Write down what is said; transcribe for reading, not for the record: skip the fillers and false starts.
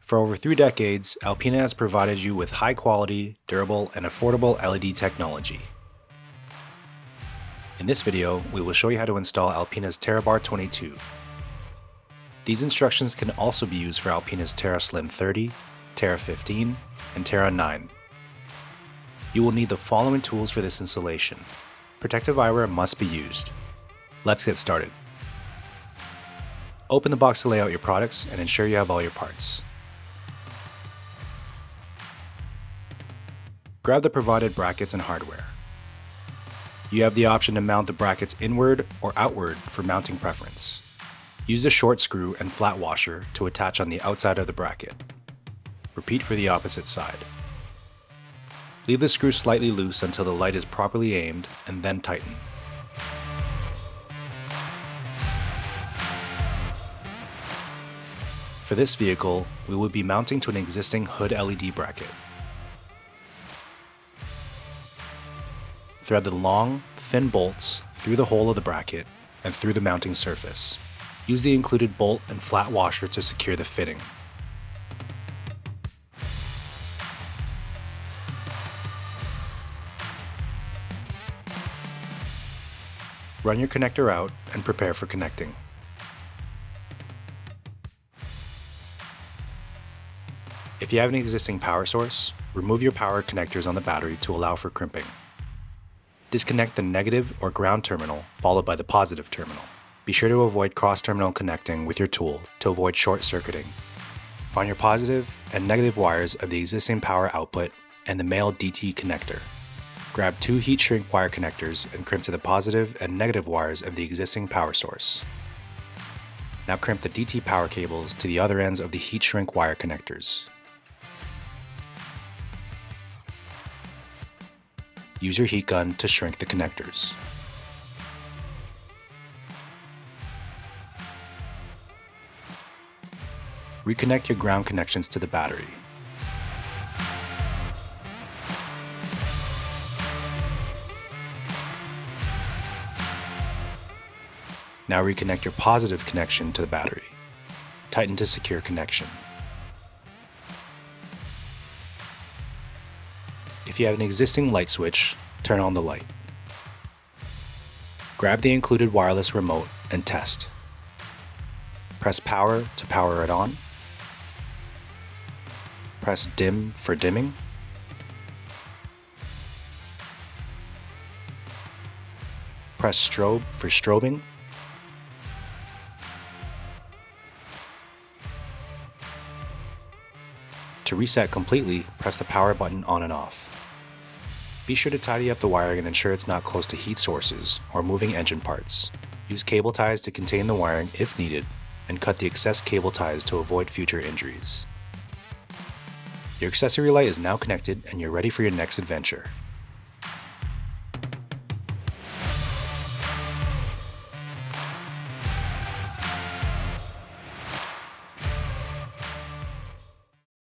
For over 3 decades, Alpena has provided you with high-quality, durable, and affordable LED technology. In this video, we will show you how to install Alpena's TerraBar 22. These instructions can also be used for Alpena's TerraSlim 30, Terra 15, and Terra 9. You will need the following tools for this installation. Protective eyewear must be used. Let's get started. Open the box to lay out your products and ensure you have all your parts. Grab the provided brackets and hardware. You have the option to mount the brackets inward or outward for mounting preference. Use a short screw and flat washer to attach on the outside of the bracket. Repeat for the opposite side. Leave the screw slightly loose until the light is properly aimed and then tighten. For this vehicle, we will be mounting to an existing hood LED bracket. Thread the long, thin bolts through the hole of the bracket and through the mounting surface. Use the included bolt and flat washer to secure the fitting. Run your connector out and prepare for connecting. If you have an existing power source, remove your power connectors on the battery to allow for crimping. Disconnect the negative or ground terminal, followed by the positive terminal. Be sure to avoid cross-terminal connecting with your tool to avoid short-circuiting. Find your positive and negative wires of the existing power output and the male DT connector. Grab 2 heat shrink wire connectors and crimp to the positive and negative wires of the existing power source. Now crimp the DT power cables to the other ends of the heat shrink wire connectors. Use your heat gun to shrink the connectors. Reconnect your ground connections to the battery. Now reconnect your positive connection to the battery. Tighten to secure connection. If you have an existing light switch, turn on the light. Grab the included wireless remote and test. Press power to power it on. Press dim for dimming. Press strobe for strobing. To reset completely, press the power button on and off. Be sure to tidy up the wiring and ensure it's not close to heat sources or moving engine parts. Use cable ties to contain the wiring if needed, and cut the excess cable ties to avoid future injuries. Your accessory light is now connected and you're ready for your next adventure.